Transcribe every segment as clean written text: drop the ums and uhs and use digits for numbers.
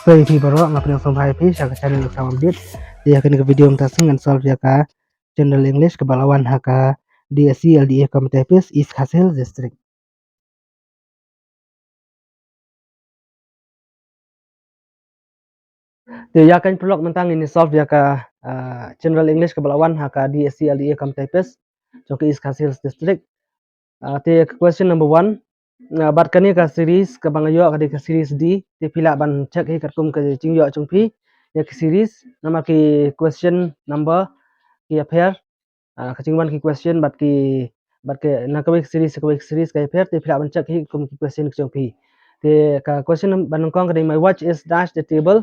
Pi baru ngapain langsung pi saya channel exam update dia akan ke video tasing dan solve ya ka general English ke balawan haka DSC LDA TYPIST East Hasil District. Dia akan prolog tentang ini solve ya ka general English ke balawan haka DSC LDA TYPIST ke East Hasil District. Question number 1 bat kani ka series ka bangayo ka ka series D te pila ban check hi kat kum ka jingyo chung pi ya ki series nama ki question number ki appear kachingwan ki question bat ke na ka series ka appear te pila ban check hi kum ki question chung pi te ka question ban kong ka my watch is dash the table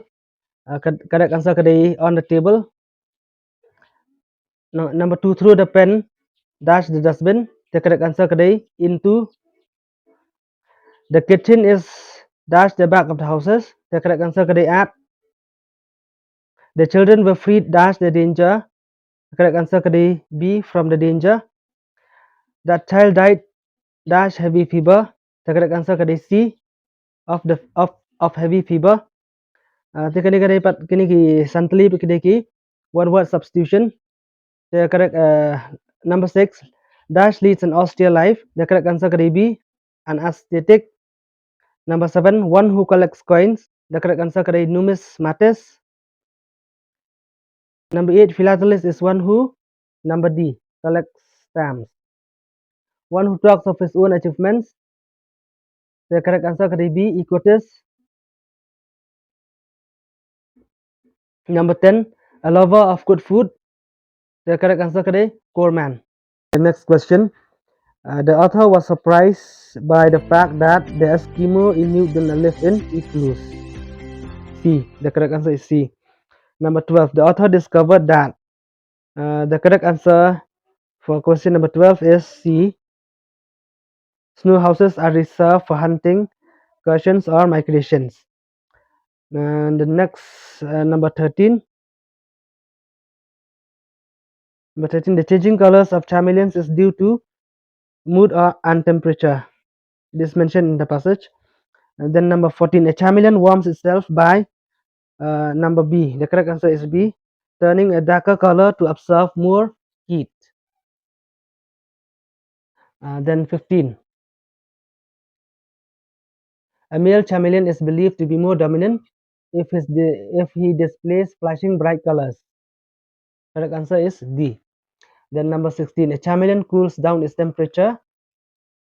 correct answer ka on the table. Number 2 through the pen dash the dustbin the correct answer ka into. The kitchen is dash the back of the houses. The correct answer ka at. The children were freed dash the danger. The correct answer ka B from the danger. That child died dash heavy fever. The correct answer ka C of heavy fever. The kani ka pat kini ki santli ki one word substitution. The correct number 6 dash leads an austere life. The correct answer ka B an aesthetic. Number 7 one who collects coins. The correct answer ka numismatist. Number 8 philatelist is one who. Number D collects stamps. One who talks of his own achievements. The correct answer could be egotist. Number 10 a lover of good food. The correct answer could be poor man. The next question. The author was surprised by the fact that the Eskimo Inuit do not live in igloos. C. The correct answer is C. Number 12. The author discovered that the correct answer for question number 12 is C. Snow houses are reserved for hunting, excursions, or migrations. And the next number 13. Number 13. The changing colors of chameleons is due to mood and temperature. It is mentioned in the passage. And then number 14. A chameleon warms itself by number B. The correct answer is B. Turning a darker color to absorb more heat. Then 15. A male chameleon is believed to be more dominant if he displays flashing bright colors. Correct answer is D. Then number 16. A chameleon cools down its temperature.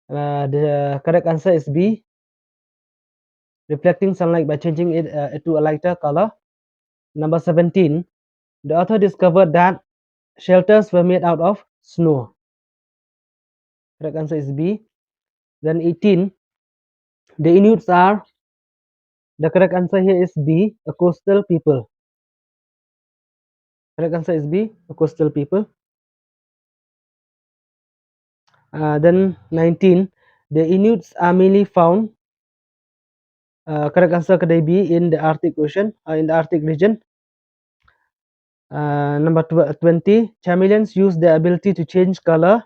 The correct answer is B. Reflecting sunlight by changing it to a lighter color. Number 17. The author discovered that shelters were made out of snow. Correct answer is B. Then 18. The Inuits are. The correct answer here is B. A coastal people. Correct answer is B. A coastal people. Then 19. The Inuits are mainly found. Correct answer could be in the Arctic Ocean in the Arctic region. Number 20. Chameleons use their ability to change color.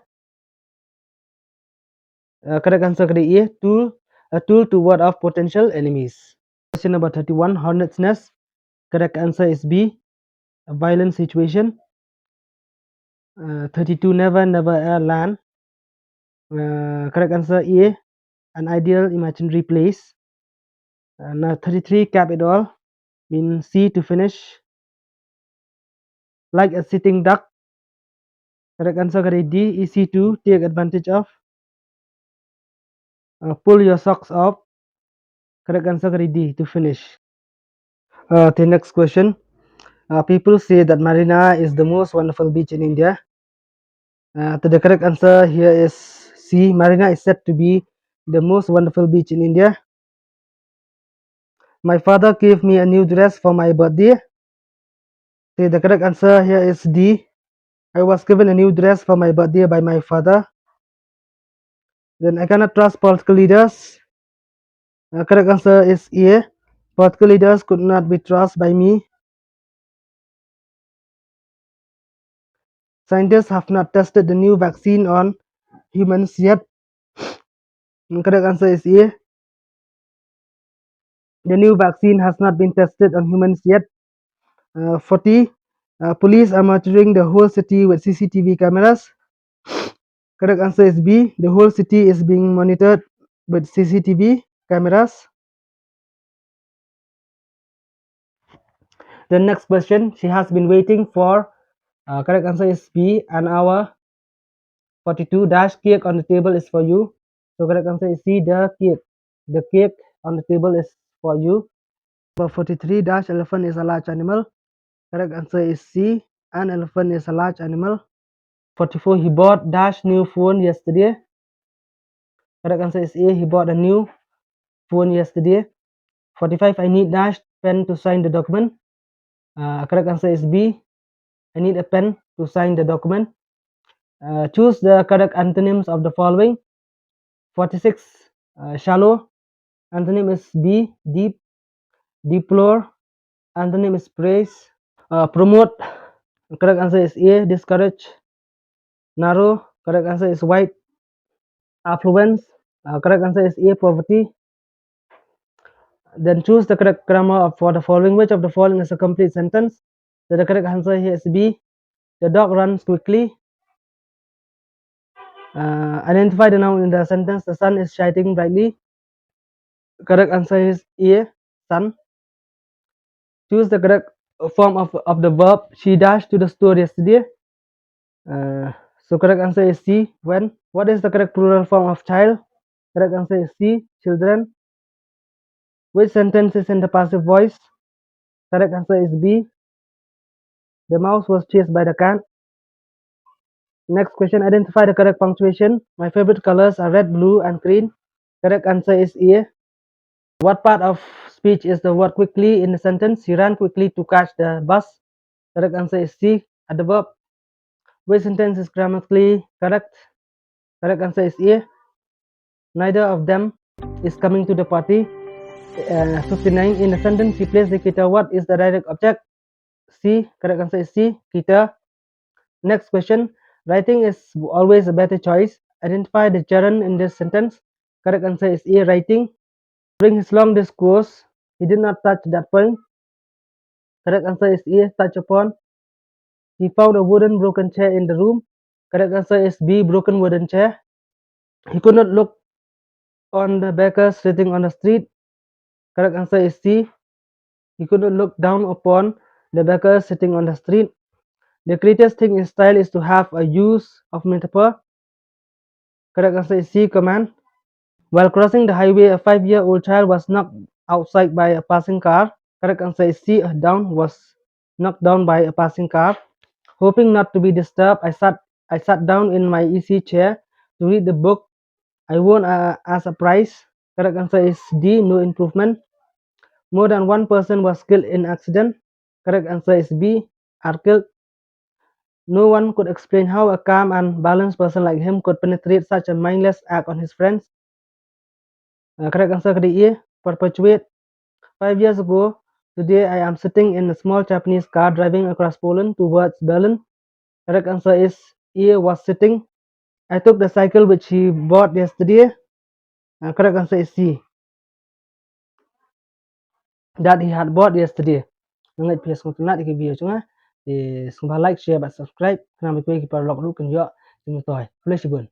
Correct answer could be a tool to ward off potential enemies. Question number 31. Hornet's nest. Correct answer is B. A violent situation. 32. Never land. Correct answer A. An ideal imaginary place. 33. Cap it all. Means C to finish. Like a sitting duck. Correct answer could D. Easy to take advantage of. Pull your socks off. Correct answer could D to finish. The next question. People say that Marina is the most wonderful beach in India. The correct answer here is C. Marina is said to be the most wonderful beach in India. My father gave me a new dress for my birthday. The correct answer here is D. I was given a new dress for my birthday by my father. Then I cannot trust political leaders. Correct answer is A. Political leaders could not be trusted by me. Scientists have not tested the new vaccine on humans yet. Correct answer is A. The new vaccine has not been tested on humans yet. 40. Police are monitoring the whole city with CCTV cameras. Correct answer is B. The whole city is being monitored with CCTV cameras. The next question, she has been waiting for, correct answer is B, an hour. 42 dash cake on the table is for you. So correct answer is C, the cake. The cake on the table is for you. Number 43 dash elephant is a large animal. Correct answer is C, an elephant is a large animal. 44 he bought dash new phone yesterday. Correct answer is A, he bought a new phone yesterday. 45 I need dash pen to sign the document. Correct answer is B, I need a pen to sign the document. Choose the correct antonyms of the following. 46 shallow, antonym is B, deep. Deplore, antonym is praise. Promote, correct answer is A, discourage. Narrow, correct answer is wide. Affluence, correct answer is A, poverty. Then choose the correct grammar for the following. Which of the following is a complete sentence? So the correct answer here is B. The dog runs quickly. Identify the noun in the sentence. The sun is shining brightly. Correct answer is A, sun. Choose the correct form of the verb. She dashed to the store yesterday. So correct answer is C, when. What is the correct plural form of child? Correct answer is C, children. Which sentence is in the passive voice? Correct answer is B. The mouse was chased by the cat. Next question, identify the correct punctuation. My favorite colors are red, blue, and green. Correct answer is A. What part of speech is the word quickly in the sentence? He ran quickly to catch the bus. Correct answer is C, at the verb. Which sentence is grammatically correct? Correct answer is A. Neither of them is coming to the party. 59. In the sentence, he plays the guitar. What is the direct object? C. Correct answer is C, guitar. Next question. Writing is always a better choice. Identify the gerund in this sentence. Correct answer is A, writing. During his long discourse, he did not touch that point. Correct answer is A, touch upon. He found a wooden broken chair in the room. Correct answer is B, broken wooden chair. He could not look on the beggar sitting on the street. Correct answer is C. He could not look down upon the beggar sitting on the street. The greatest thing in style is to have a use of metaphor. Correct answer is C, command. While crossing the highway, a 5-year-old child was knocked outside by a passing car. Correct answer is C, down, was knocked down by a passing car. Hoping not to be disturbed, I sat down in my easy chair to read the book I won as a prize. Correct answer is D, no improvement. More than one person was killed in accident. Correct answer is B, are killed. No one could explain how a calm and balanced person like him could penetrate such a mindless act on his friends. Correct answer A, perpetuate. 5 years ago, today I am sitting in a small Japanese car driving across Poland towards Berlin. Correct answer is A, was sitting. I took the cycle which he bought yesterday. Correct answer is C, that he had bought yesterday. Nang PS kung tunat iki video chunga thì sung like share và subscribe kana mi kwe ki par lok ru kan yo chim toy flexible